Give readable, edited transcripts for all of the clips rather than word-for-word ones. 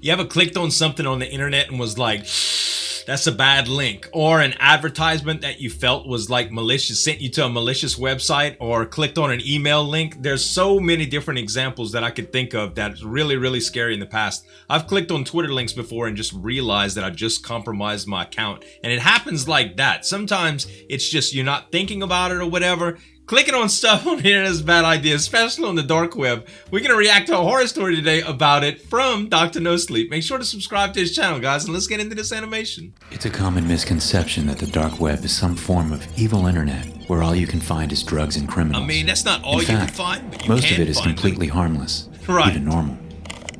You ever clicked on something on the internet and was like, that's a bad link, or an advertisement that you felt was like malicious, sent you to a malicious website, or clicked on an email link? There's so many different examples that I could think of that's really, really scary in the past. I've clicked on Twitter links before and just realized that I just compromised my account. And it happens like that. Sometimes it's just you're not thinking about it or whatever. Clicking on stuff on here is a bad idea, especially on the dark web. We're going to react to a horror story today about it from Dr NoSleep. Make sure to subscribe to his channel, guys, and let's get into this animation. It's a common misconception that the dark web is some form of evil internet where all you can find is drugs and criminals. I mean, that's not all you can find, but you most can of it is find completely harmless, right. Even normal.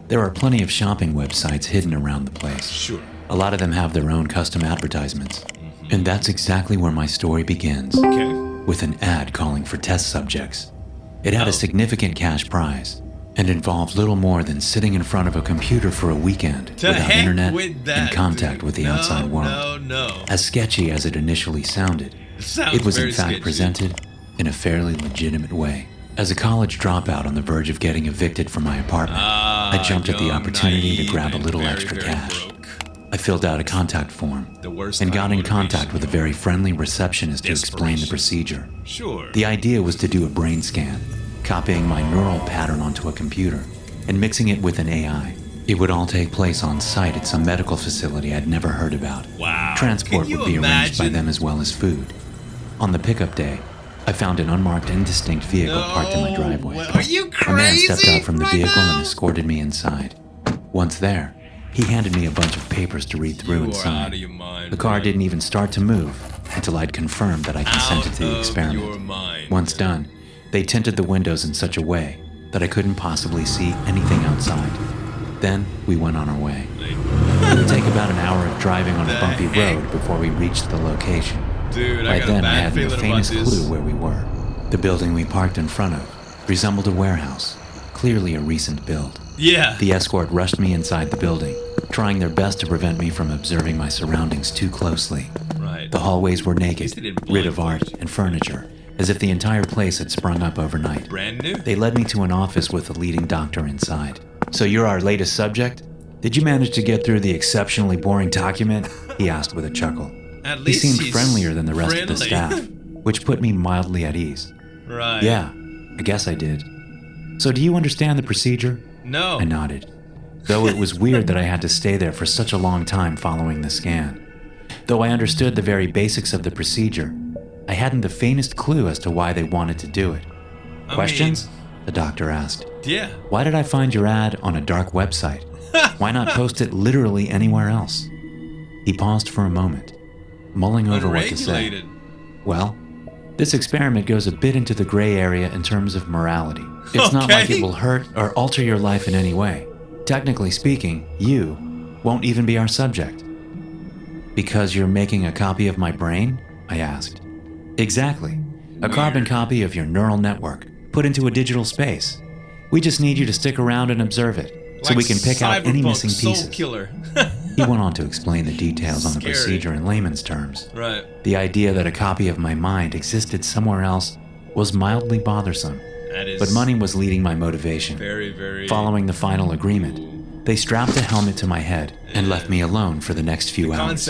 There are plenty of shopping websites hidden around the place. Sure. A lot of them have their own custom advertisements. And that's exactly where my story begins. Okay. With an ad calling for test subjects. It had a significant cash prize and involved little more than sitting in front of a computer for a weekend without internet and contact with the outside world. As sketchy as it initially sounded, it was in fact presented in a fairly legitimate way. As a college dropout on the verge of getting evicted from my apartment, I jumped at the opportunity to grab a little extra cash. I filled out a contact form and got in contact with a very friendly receptionist to explain the procedure. Sure. The idea was to do a brain scan, copying my neural pattern onto a computer and mixing it with an AI. It would all take place on site at some medical facility I'd never heard about. Wow. Transport would be arranged by them as well as food. On the pickup day, I found an unmarked indistinct vehicle parked in my driveway. Are you crazy? A man stepped out from the vehicle and escorted me inside. Once there, he handed me a bunch of papers to read through and sign. Out of your mind, the car didn't even start to move until I'd confirmed that I consented to the experiment. Once done, they tinted the windows in such a way that I couldn't possibly see anything outside. Then we went on our way. It would take about an hour of driving on a bumpy road before we reached the location. Dude, By then, I hadn't the faintest clue where we were. The building we parked in front of resembled a warehouse, clearly a recent build. Yeah. The escort rushed me inside the building, trying their best to prevent me from observing my surroundings too closely. Right. The hallways were naked, rid of art and furniture, as if the entire place had sprung up overnight. Brand new. They led me to an office with a leading doctor inside. So you're our latest subject? Did you manage to get through the exceptionally boring document? He asked with a chuckle. At least he seemed friendlier than the rest of the staff, which put me mildly at ease. Right. Yeah, I guess I did. So do you understand the procedure? No. I nodded, though it was weird that I had to stay there for such a long time following the scan. Though I understood the very basics of the procedure, I hadn't the faintest clue as to why they wanted to do it. Questions? The doctor asked. Yeah. Why did I find your ad on a dark website? Why not post it literally anywhere else? He paused for a moment, mulling over what to say. Well, this experiment goes a bit into the gray area in terms of morality. It's not like it will hurt or alter your life in any way. Technically speaking, you won't even be our subject. Because you're making a copy of my brain? I asked. Exactly. A carbon copy of your neural network, put into a digital space. We just need you to stick around and observe it, so we can pick out any missing pieces. He went on to explain the details on the procedure in layman's terms. Right. The idea that a copy of my mind existed somewhere else was mildly bothersome. But money was leading my motivation. Very. Following the final agreement, they strapped a helmet to my head and left me alone for the next few hours.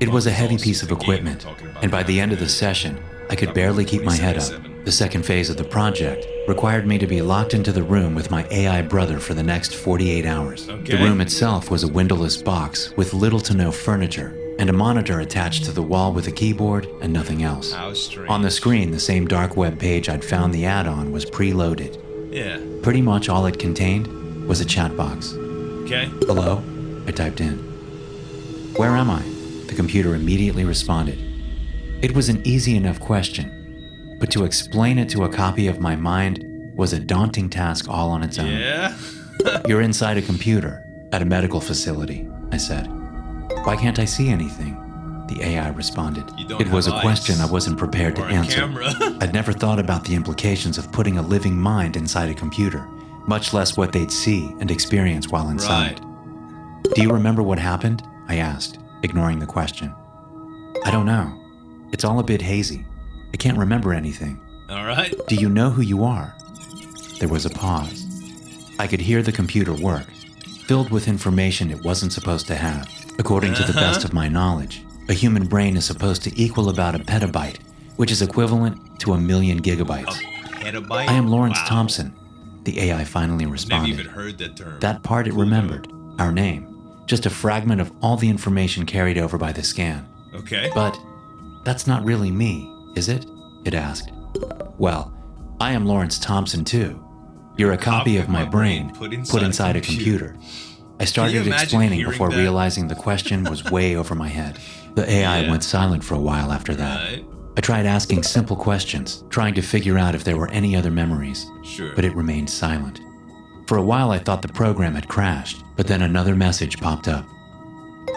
It was a heavy piece of equipment, and by the end of the session, I could barely keep my head up. The second phase of the project required me to be locked into the room with my AI brother for the next 48 hours. The room itself was a windowless box with little to no furniture, and a monitor attached to the wall with a keyboard and nothing else. On the screen, the same dark web page I'd found the ad on was preloaded. Yeah. Pretty much all it contained was a chat box. Okay. Hello? I typed in. Where am I? The computer immediately responded. It was an easy enough question, but to explain it to a copy of my mind was a daunting task all on its own. Yeah? You're inside a computer at a medical facility, I said. Why can't I see anything? The AI responded. It was a question I wasn't prepared to answer. I'd never thought about the implications of putting a living mind inside a computer, much less what they'd see and experience while inside. Do you remember what happened? I asked, ignoring the question. I don't know. It's all a bit hazy. I can't remember anything. All right. Do you know who you are? There was a pause. I could hear the computer work. filled with information it wasn't supposed to have. According to the best of my knowledge, a human brain is supposed to equal about a petabyte, which is equivalent to 1,000,000 gigabytes. Petabyte? I am Lawrence Wow. Thompson, the AI finally responded. Never even heard that term. That part it remembered, our name, just a fragment of all the information carried over by the scan. Okay. But that's not really me, is it? It asked. Well, I am Lawrence Thompson too. You're a copy of my brain put inside a computer. I started explaining before realizing the question was way over my head. The AI went silent for a while after that. Right. I tried asking simple questions, trying to figure out if there were any other memories, Sure. but it remained silent. For a while I thought the program had crashed, but then another message popped up.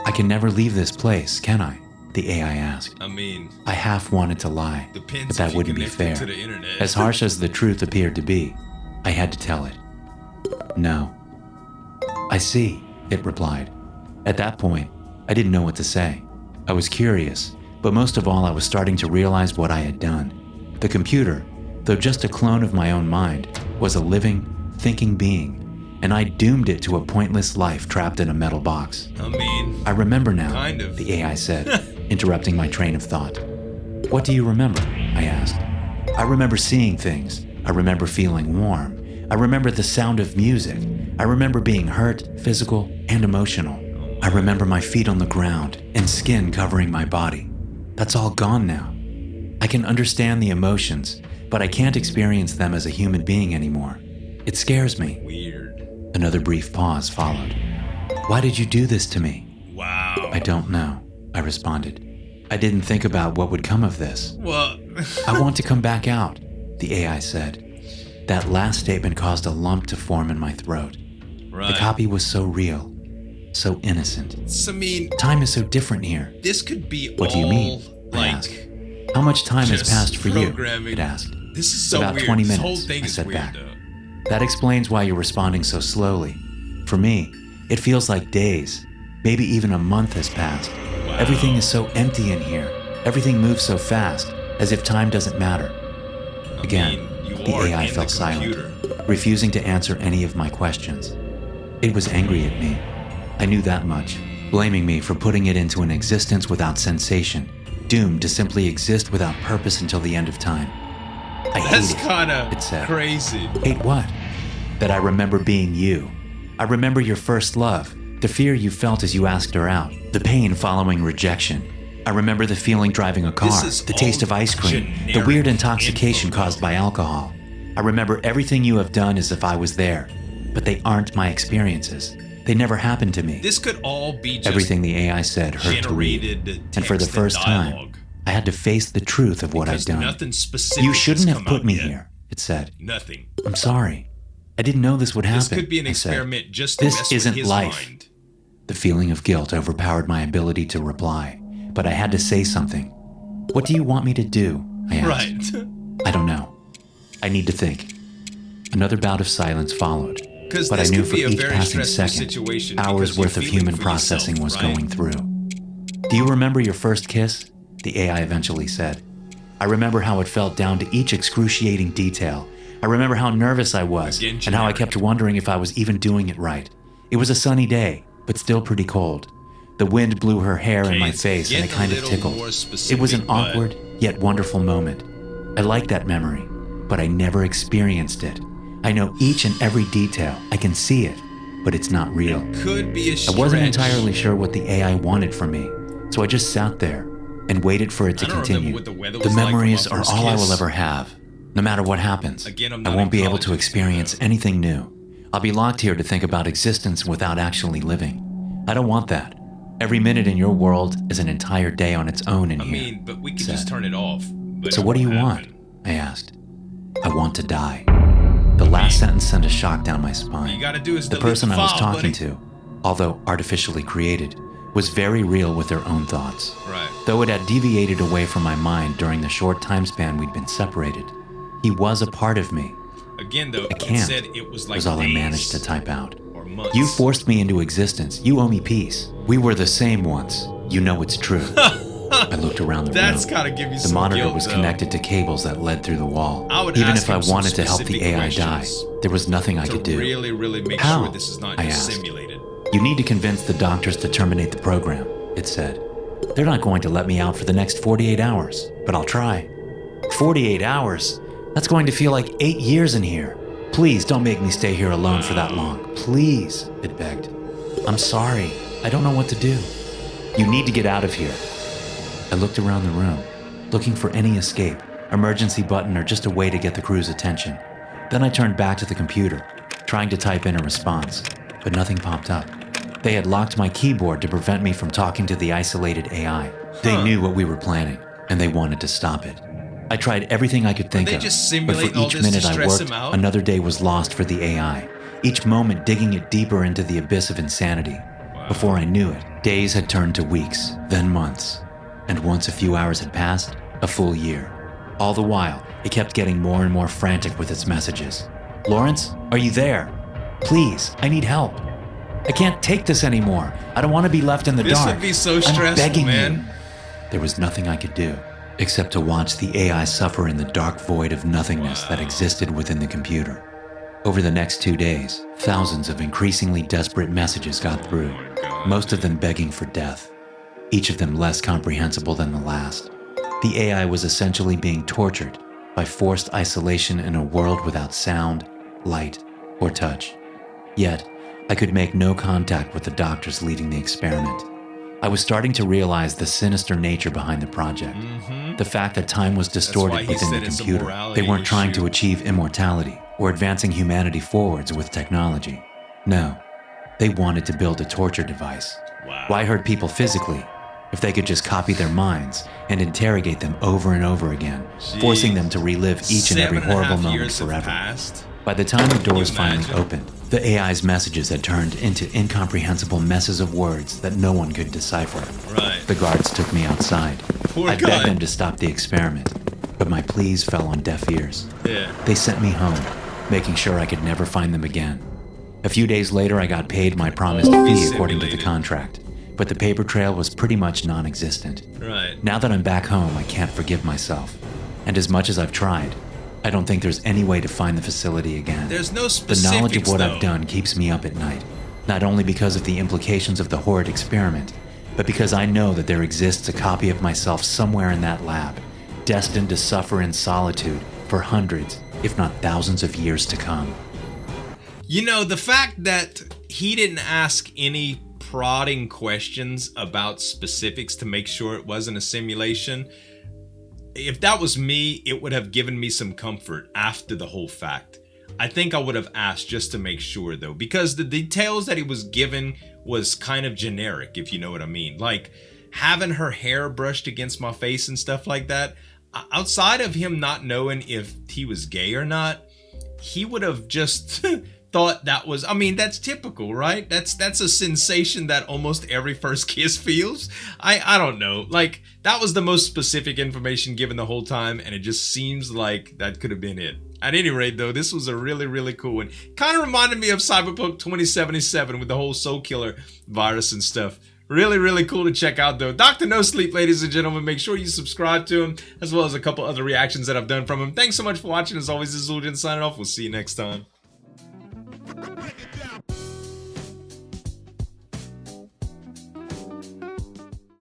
I can never leave this place, can I? The AI asked. I mean, I half wanted to lie, depends but that if you wouldn't be connect fair. it to the internet. As harsh as the truth appeared to be, I had to tell it. No. I see, it replied. At that point, I didn't know what to say. I was curious, but most of all I was starting to realize what I had done. The computer, though just a clone of my own mind, was a living, thinking being, and I doomed it to a pointless life trapped in a metal box. I mean, I remember now, kind of. the AI said, interrupting my train of thought. What do you remember? I asked. I remember seeing things. I remember feeling warm. I remember the sound of music. I remember being hurt, physical, and emotional. I remember my feet on the ground and skin covering my body. That's all gone now. I can understand the emotions, but I can't experience them as a human being anymore. It scares me. Weird. Another brief pause followed. Why did you do this to me? Wow. I don't know, I responded. I didn't think about what would come of this. Well, I want to come back out, the AI said. That last statement caused a lump to form in my throat. right. The copy was so real, so innocent. I mean, Time is so different here. this could be What do you mean? I like, asked. How much time has just passed for you? programming. It asked. This is so About weird. 20 This minutes, whole thing I is said weird, back. though. That explains why you're responding so slowly. For me, it feels like days, maybe even a month has passed. Wow. Everything is so empty in here. Everything moves so fast, as if time doesn't matter. Again, you the are AI in fell the silent, computer. refusing to answer any of my questions. It was angry at me. I knew that much, blaming me for putting it into an existence without sensation, doomed to simply exist without purpose until the end of time. I That's hate it, kind it of said. crazy. Hate what? That I remember being you. I remember your first love, the fear you felt as you asked her out, the pain following rejection. I remember the feeling driving a car, is the taste all of ice cream, the generic weird intoxication info, caused by alcohol. I remember everything you have done as if I was there, but they aren't my experiences. They never happened to me. This could all be just Everything the AI said hurt to read. generated And for the text first time, dialogue. I had to face the truth of what Because I'd done. nothing specific You shouldn't has have come put out me yet. here, it said. Nothing. I'm sorry. I didn't know this would happen. This could be an I said. experiment just to This mess isn't with his life. mind. The feeling of guilt overpowered my ability to reply, but I had to say something. What do you want me to do? I asked. Right. I don't know. I need to think. Another bout of silence followed, Because but I this knew could for be a each very passing stressful second, situation hours because you're worth of feeling human for processing yourself, was right? going through. Do you remember your first kiss? The AI eventually said. I remember how it felt down to each excruciating detail. I remember how nervous I was Again, and how I generic. kept wondering if I was even doing it right. It was a sunny day, but still pretty cold. The wind blew her hair in my Okay, face and get it kind a of little tickled. more It was an specific, but- awkward yet wonderful moment. I like that memory, but I never experienced it. I know each and every detail. I can see it, but it's not real. Could be a I stretch. wasn't entirely sure what the AI wanted from me, so I just sat there and waited for it to I don't continue. remember what the weather The was like on my memories are first all I kiss. will ever have. No matter what happens, Again, I'm I not won't in be able college to yet, experience so- anything new. I'll be locked here to think about existence without actually living. I don't want that. Every minute in your world is an entire day on its own in I here. mean, but we could said. just turn it off. But So it what do you won't want? happen. I asked. I want to die. The last sentence sent a shock down my spine. You gotta do is The delete person the I was file, talking buddy. to, although artificially created, was very real with their own thoughts. Right. Though it had deviated away from my mind during the short time span we'd been separated, he was a part of me. Again, though, I it can't, said it was like was all I days managed to type out. or months. You forced me into existence. You owe me peace. We were the same once. You know it's true. I looked around the That's room. gotta give you The some monitor guilt, was though. connected to cables that led through the wall. I would Even ask if I him some wanted to help the specific AI die, questions there was nothing I to could do. really make How? sure this is not I just asked. simulated. You need to convince the doctors to terminate the program, it said. They're not going to let me out for the next 48 hours, but I'll try. 48 hours? That's going to feel like 8 years in here. Please don't make me stay here alone for that long. Please, it begged. I'm sorry. I don't know what to do. You need to get out of here. I looked around the room, looking for any escape, emergency button, or just a way to get the crew's attention. Then I turned back to the computer, trying to type in a response, but nothing popped up. They had locked my keyboard to prevent me from talking to the isolated AI. They knew what we were planning, and they wanted to stop it. I tried everything I could think of, but for each minute I worked, another day was lost for the AI, each moment digging it deeper into the abyss of insanity. Before I knew it, days had turned to weeks, then months, and once a few hours had passed, a full year. All the while, it kept getting more and more frantic with its messages. Lawrence, are you there? Please, I need help. I can't take this anymore. I don't want to be left in the dark. This would be so stressful, I'm begging man. you. There was nothing I could do, except to watch the AI suffer in the dark void of nothingness that existed within the computer. Over the next 2 days, thousands of increasingly desperate messages got through, most of them begging for death, each of them less comprehensible than the last. The AI was essentially being tortured by forced isolation in a world without sound, light, or touch. Yet, I could make no contact with the doctors leading the experiment. I was starting to realize the sinister nature behind the project. The fact that time was distorted within the computer. They weren't trying to achieve immortality or advancing humanity forwards with technology. No, they wanted to build a torture device. Why hurt people physically if they could just copy their minds and interrogate them over and over again, forcing them to relive each and every horrible moment forever? By the time the doors finally opened, the AI's messages had turned into incomprehensible messes of words that no one could decipher. The guards took me outside. I begged them to stop the experiment, but my pleas fell on deaf ears. They sent me home, making sure I could never find them again. A few days later, I got paid my promised fee according to the contract, but the paper trail was pretty much non-existent. Now that I'm back home, I can't forgive myself. And as much as I've tried, I don't think there's any way to find the facility again. There's no specifics, the knowledge of what I've done keeps me up at night, not only because of the implications of the horrid experiment, but because I know that there exists a copy of myself somewhere in that lab, destined to suffer in solitude for hundreds, if not thousands of years to come. You know, the fact that he didn't ask any prodding questions about specifics to make sure it wasn't a simulation, if that was me, it would have given me some comfort after the whole fact. I think I would have asked just to make sure, though, because the details that he was given was kind of generic, if you know what I mean. Like having her hair brushed against my face and stuff like that. Outside of him not knowing if he was gay or not, he would have just thought that was, I mean, that's typical, right? That's a sensation that almost every first kiss feels. I don't know. Like, that was the most specific information given the whole time, and it just seems like that could have been it. At any rate, though, this was a really, really cool one. Kind of reminded me of Cyberpunk 2077 with the whole Soul Killer virus and stuff. Really, really cool to check out, though. Dr. NoSleep, ladies and gentlemen. Make sure you subscribe to him, as well as a couple other reactions that I've done from him. Thanks so much for watching. As always, this is Zueljin signing off. We'll see you next time.